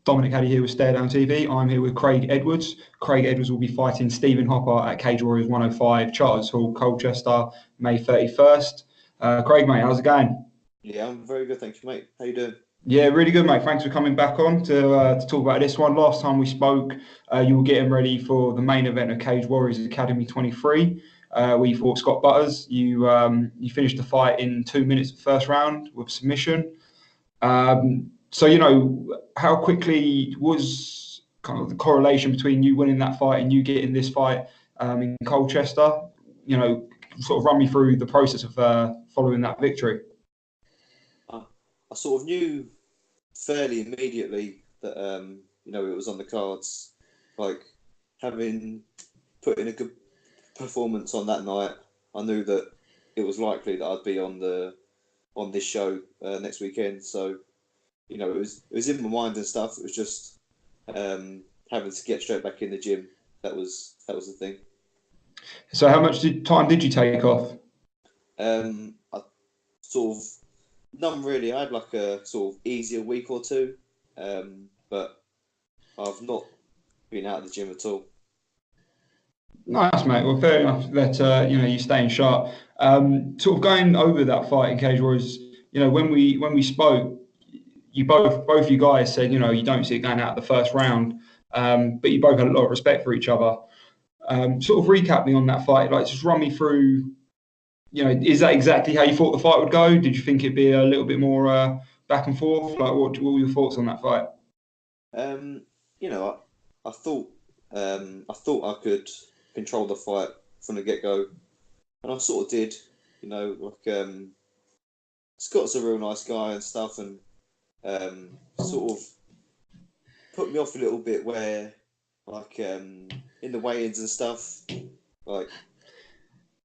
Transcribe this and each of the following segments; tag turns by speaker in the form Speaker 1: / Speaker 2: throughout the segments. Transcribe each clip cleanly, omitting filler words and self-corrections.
Speaker 1: Dominic Haddy here with Stare Down TV. I'm here with Craig Edwards. Craig Edwards will be fighting Stephen Hopper at Cage Warriors 105, Charters Hall, Colchester, May 31st. Craig, mate, how's it going?
Speaker 2: Yeah, I'm very good, thank you, mate. How you doing?
Speaker 1: Yeah, really good, mate. Thanks for coming back on to talk about this one. Last time we spoke, you were getting ready for the main event of Cage Warriors Academy 23. Where you fought Scott Butters. You finished the fight in 2 minutes of the first round with submission. So, how quickly was kind of the correlation between you winning that fight and you getting this fight in Colchester? Sort of run me through the process of following that victory.
Speaker 2: I sort of knew fairly immediately that it was on the cards. Like, having put in a good performance on that night, I knew that it was likely that I'd be on this show next weekend. So, it was in my mind and stuff. It was just having to get straight back in the gym. That was the thing.
Speaker 1: So, how much time did you take off?
Speaker 2: I sort of none really. I had like a sort of easier week or two, but I've not been out of the gym at all.
Speaker 1: Nice, mate. Well, fair enough that you're staying sharp. Sort of going over that fight in Cage Warriors. When we spoke, both you guys said you don't see it going out of the first round, but you both had a lot of respect for each other. Sort of recap me on that fight. Like, just run me through. Is that exactly how you thought the fight would go? Did you think it'd be a little bit more back and forth? Like, what were your thoughts on that fight?
Speaker 2: I thought I could control the fight from the get-go, and I sort of did. Scott's a real nice guy and stuff, and sort of put me off a little bit where, like, in the weigh-ins and stuff, like,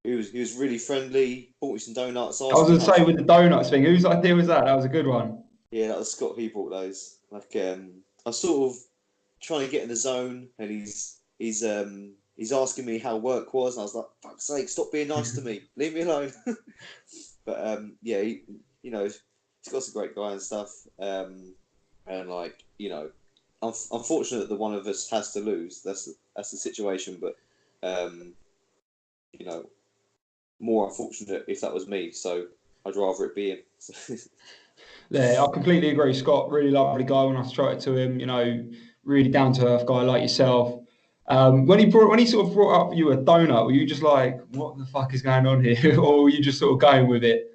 Speaker 2: he was really friendly, bought me some donuts.
Speaker 1: I was going to say, with the donuts thing, whose idea was that? That was a good one.
Speaker 2: Yeah, that was Scott. He bought those. Like, I was sort of trying to get in the zone, and he's asking me how work was, and I was like, "Fuck's sake, stop being nice to me, leave me alone." But yeah, Scott's a great guy and stuff, and like, I'm fortunate that the one of us has to lose. That's the situation, but more unfortunate if that was me. So I'd rather it be him.
Speaker 1: Yeah, I completely agree. Scott, really lovely guy. When I chatted to him, really down to earth guy like yourself. When he sort of brought up you a donut, were you just like, what the fuck is going on here, or were you just sort of going with it?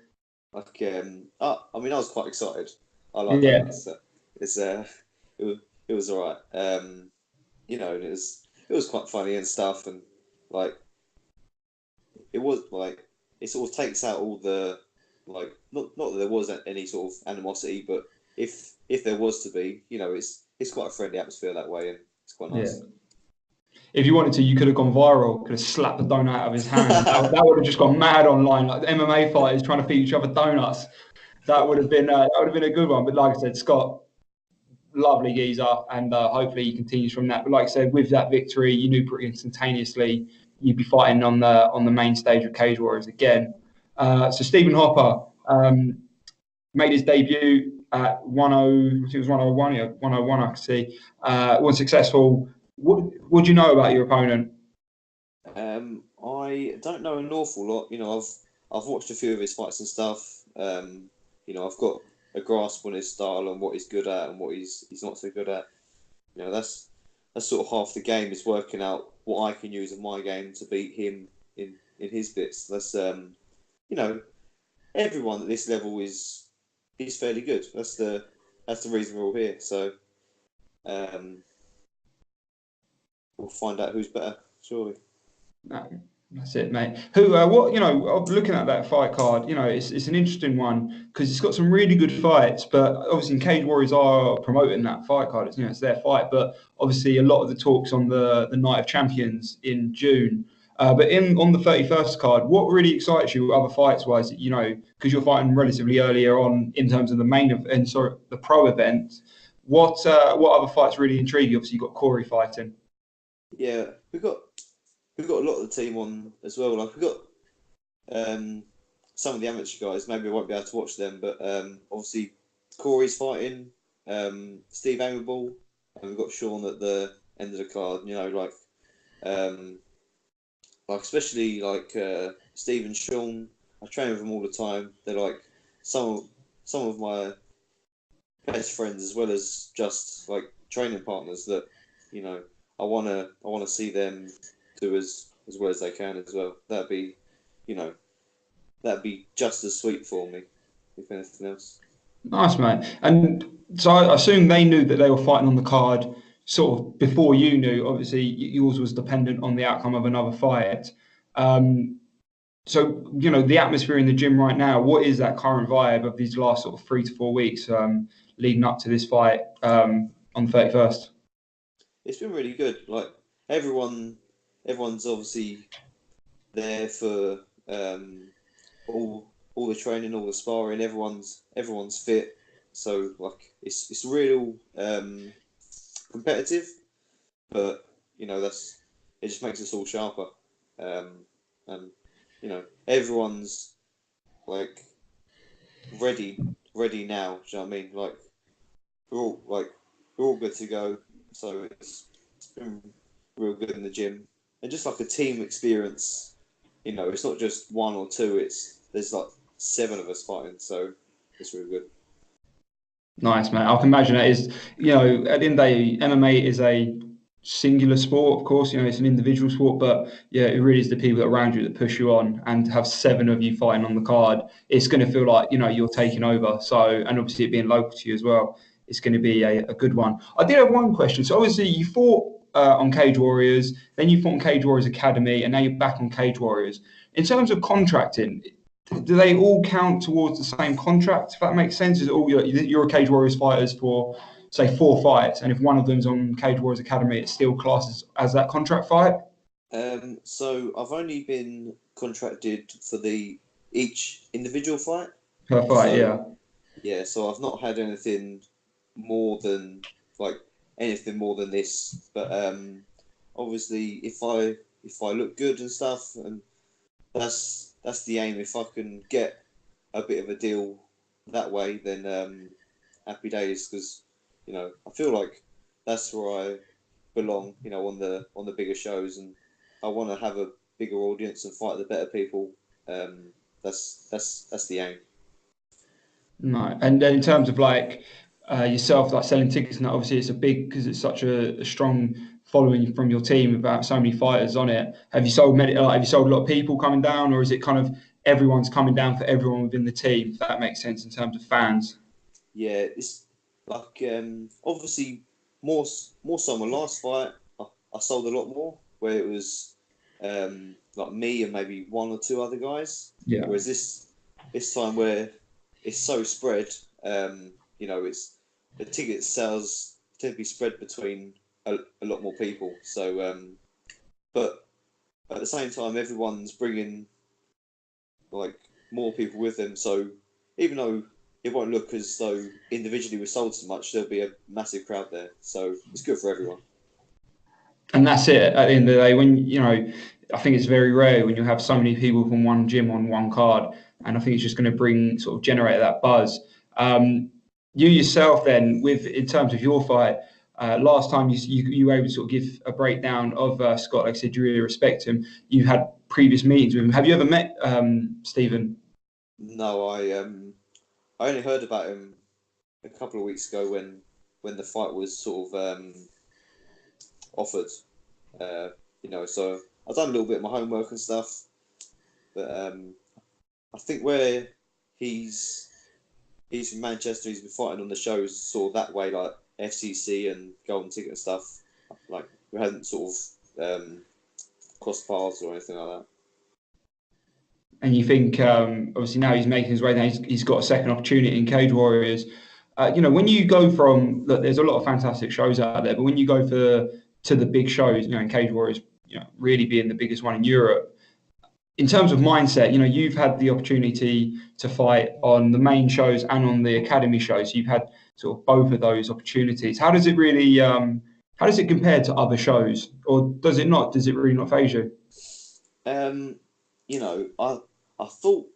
Speaker 2: Like, I was quite excited. I like donuts. So it was all right. And it was quite funny and stuff, and like, it was like, it sort of takes out all the, like, not that there was any sort of animosity, but if there was to be, it's quite a friendly atmosphere that way, and it's quite nice.
Speaker 1: Yeah. If you wanted to, you could have gone viral. Could have slapped the donut out of his hand. that would have just gone mad online, like the MMA fighters trying to feed each other donuts. That would have been a good one. But like I said, Scott, lovely geezer, and hopefully he continues from that. But like I said, with that victory, you knew pretty instantaneously you'd be fighting on the main stage of Cage Warriors again. So Stephen Hopper made his debut at 10. I think it was 101. Yeah, 101. I can see. Was successful. What do you know about your opponent?
Speaker 2: I don't know an awful lot. I've watched a few of his fights and stuff. I've got a grasp on his style and what he's good at and what he's not so good at. That's sort of half the game, is working out what I can use in my game to beat him in his bits. That's everyone at this level is fairly good. That's the reason we're all here. So we'll find out who's better, surely.
Speaker 1: That's it, mate. Looking at that fight card, it's an interesting one because it's got some really good fights, but obviously Cage Warriors are promoting that fight card. It's their fight, but obviously a lot of the talks on the Night of Champions in June. But on the 31st card, what really excites you other fights wise, because you're fighting relatively earlier on in terms of the main event, the pro event. What other fights really intrigue you? Obviously, you've got Corey fighting.
Speaker 2: Yeah, we've got a lot of the team on as well. Like, we've got some of the amateur guys. Maybe I won't be able to watch them, but obviously Corey's fighting, Steve Amable, and we've got Sean at the end of the card. You know, like especially like Steve and Sean. I train with them all the time. They're like some of my best friends, as well as just like training partners that, you know, I wanna see them do as well as they can as well. That'd be, you know, that'd be just as sweet for me, if anything else.
Speaker 1: Nice, man. And so I assume they knew that they were fighting on the card sort of before you knew. Obviously, yours was dependent on the outcome of another fight. Um, so, you know, the atmosphere in the gym right now, what is that current vibe of these last sort of 3 to 4 weeks leading up to this fight on the 31st?
Speaker 2: It's been really good. Like everyone's obviously there for all the training, all the sparring. Everyone's fit, so like it's real competitive. But you know, it just makes us all sharper. And you know, everyone's like ready now. Do you know what I mean? Like we're all good to go. So it's been real good in the gym, and just like a team experience. You know, it's not just one or two. There's like 7 of us fighting, so it's really good.
Speaker 1: Nice, man. I can imagine that is, you know, at the end of the day, MMA is a singular sport, of course, you know, it's an individual sport, but yeah, it really is the people around you that push you on, and to have 7 of you fighting on the card, it's going to feel like, you know, you're taking over. So, and obviously it being local to you as well, it's going to be a good one. I did have one question. So obviously you fought on Cage Warriors, then you fought on Cage Warriors Academy, and now you're back on Cage Warriors. In terms of contracting, do they all count towards the same contract? If that makes sense, is it all you're a Cage Warriors fighters for say 4 fights, and if one of them's on Cage Warriors Academy, it still classes as that contract fight
Speaker 2: So I've only been contracted for each individual fight.
Speaker 1: per fight.
Speaker 2: So
Speaker 1: Yeah,
Speaker 2: yeah, so I've not had more than like anything more than this. But obviously, if I look good and stuff, and that's the aim. If I can get a bit of a deal that way, then happy days. Because you know, I feel like that's where I belong. You know, on the bigger shows, and I want to have a bigger audience and fight the better people. That's the aim.
Speaker 1: no. And then in terms of like yourself, like selling tickets, and that, obviously it's a big because it's such a strong following from your team about so many fighters on it. Have you sold many? Like, have you sold a lot of people coming down, or is it kind of everyone's coming down for everyone within the team? If that makes sense in terms of fans.
Speaker 2: Yeah, it's like obviously more so my last fight. I sold a lot more where it was like me and maybe 1 or 2 other guys.
Speaker 1: Yeah.
Speaker 2: Whereas this time where it's so spread, you know, it's the ticket sales tend to be spread between a lot more people. So, but at the same time, everyone's bringing like more people with them. So even though it won't look as though individually we sold so much, there'll be a massive crowd there. So it's good for everyone.
Speaker 1: And that's it at the end of the day. When, you know, I think it's very rare when you have so many people from one gym on one card, and I think it's just going to bring sort of generate that buzz. You yourself, then, with in terms of your fight, last time you were able to sort of give a breakdown of Scott. Like I said, you really respect him. You had previous meetings with him. Have you ever met Stephen?
Speaker 2: No, I only heard about him a couple of weeks ago when the fight was sort of offered. You know, so I've done a little bit of my homework and stuff, but I think where he's from Manchester, he's been fighting on the shows sort of that way, like FCC and Golden Ticket and stuff. Like we hadn't sort of crossed paths or anything like that.
Speaker 1: And you think, obviously now he's making his way down, he's got a second opportunity in Cage Warriors. You know, when you go from, look, there's a lot of fantastic shows out there, but when you go to the big shows, you know, in Cage Warriors, you know, really being the biggest one in Europe, in terms of mindset, you know, you've had the opportunity to fight on the main shows and on the academy shows. You've had sort of both of those opportunities. How does it really, how does it compare to other shows, or does it not? Does it really not phase you?
Speaker 2: You know, I thought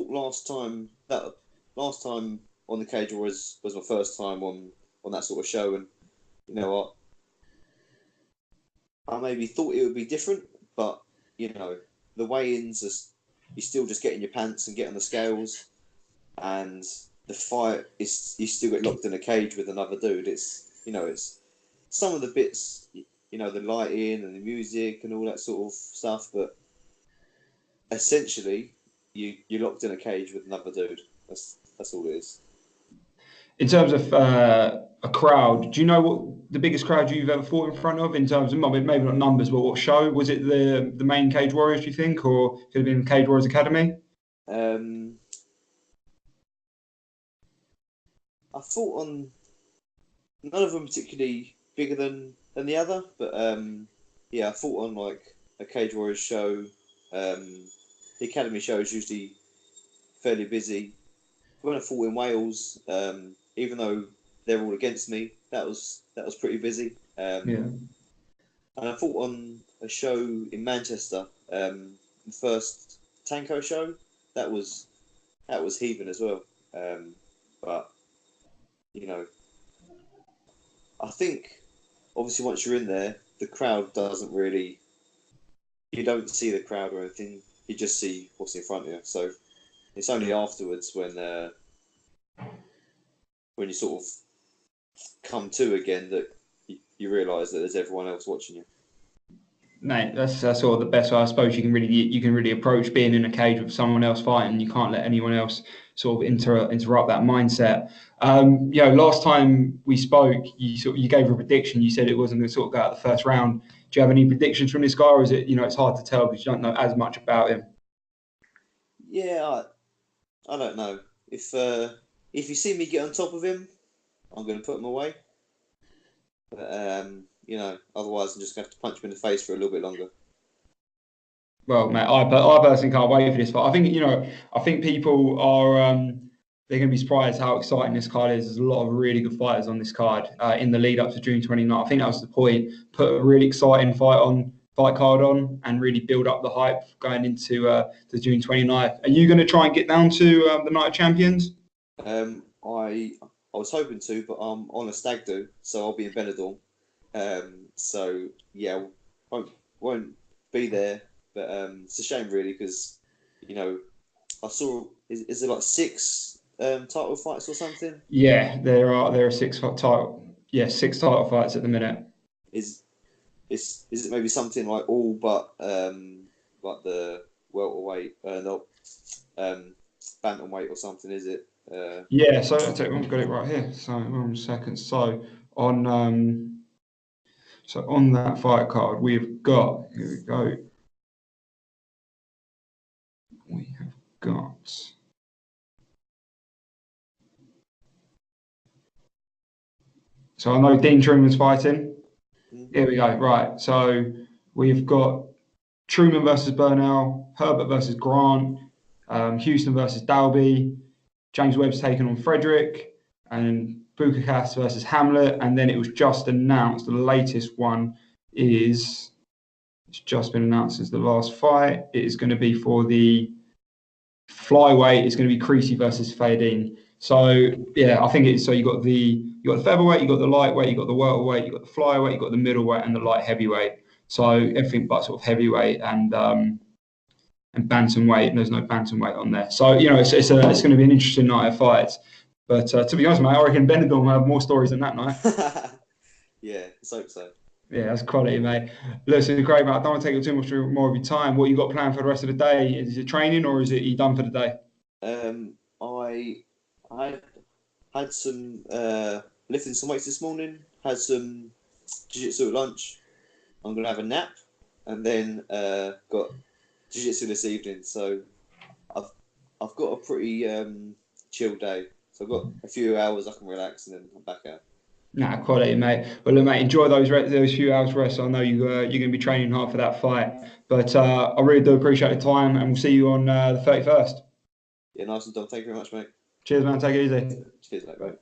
Speaker 2: last time on the cage was my first time on that sort of show, and you know what, I maybe thought it would be different, but you know, the weigh-ins are you still just get in your pants and get on the scales, and the fight is you still get locked in a cage with another dude. It's some of the bits, the lighting and the music and all that sort of stuff, but essentially you're locked in a cage with another dude. That's all it is.
Speaker 1: In terms of a crowd, do you know what the biggest crowd you've ever fought in front of? In terms of maybe not numbers, but what show was it? The main Cage Warriors, do you think, or could have been Cage Warriors Academy?
Speaker 2: I thought on none of them particularly bigger than the other, but yeah, I thought on like a Cage Warriors show. The Academy show is usually fairly busy. When I fought in Wales, even though they're all against me, that was pretty busy.
Speaker 1: Yeah.
Speaker 2: And I fought on a show in Manchester, the first Tanko show. That was heaving as well. But I think obviously once you're in there, the crowd doesn't really. You don't see the crowd or anything. You just see what's in front of you. So it's only afterwards when you sort of come to again that you realise that there's everyone else watching you.
Speaker 1: Mate, that's sort of the best way I suppose you can really approach being in a cage with someone else fighting. You can't let anyone else sort of interrupt that mindset. Last time we spoke, you gave a prediction. You said it wasn't going to sort of go out the first round. Do you have any predictions from this guy, or is it it's hard to tell because you don't know as much about him?
Speaker 2: Yeah, I don't know if you see me get on top of him, I'm going to put him away. But otherwise I'm just going to have to punch him in the face for a little bit longer.
Speaker 1: Well, mate, I personally can't wait for this fight. I think people are they're going to be surprised how exciting this card is. There's a lot of really good fighters on this card in the lead up to June 29th. I think that was the point. Put a really exciting fight card on, and really build up the hype going into the June 29th. Are you going to try and get down to the Night of Champions?
Speaker 2: I was hoping to, but I'm on a stag do, so I'll be in Benidorm. So yeah, won't be there. But it's a shame, really, because I saw is there like 6 title fights or something?
Speaker 1: Yeah, there are 6 title fights at the minute.
Speaker 2: Is it maybe something like all but like the welterweight, not bantamweight or something? Is it?
Speaker 1: Yeah, so I've got it right here. So 1 second. So on that fight card, we've got, here we go. We have got. So I know Dean Truman's fighting. Here we go. Right. So we've got Truman versus Burnell, Herbert versus Grant, Houston versus Dalby, James Webb's taken on Frederick, and Bukakas versus Hamlet. And then it was just announced, the latest one it's just been announced as the last fight. It is going to be for the flyweight. It's going to be Creasy versus Fayadine. So yeah, I think it's you got the featherweight, you got the lightweight, you got the welterweight, you got the flyweight, you got the middleweight, and the light heavyweight. So everything but sort of heavyweight and bantamweight, and there's no bantamweight on there. So it's going to be an interesting night of fights. But to be honest, mate, I reckon Benidorm will have more stories than that night.
Speaker 2: Yeah, let's hope so. Yeah,
Speaker 1: that's quality, mate. Listen, great, mate. I don't want to take up too much more of your time. What you got planned for the rest of the day? Is it training, or is it you done for the day?
Speaker 2: I had some lifting some weights this morning. Had some jiu-jitsu at lunch. I'm gonna have a nap, and then got jiu-jitsu this evening. So I've got a pretty chill day. So I've got a few hours I can relax, and then I'm back out.
Speaker 1: Nah, quality, mate. Well, look, mate, enjoy those few hours rest. I know you're going to be training hard for that fight. But I really do appreciate the time, and we'll see you on the 31st.
Speaker 2: Yeah, nice and done. Thank you very much, mate.
Speaker 1: Cheers, man. Take it easy.
Speaker 2: Cheers, mate. Bye.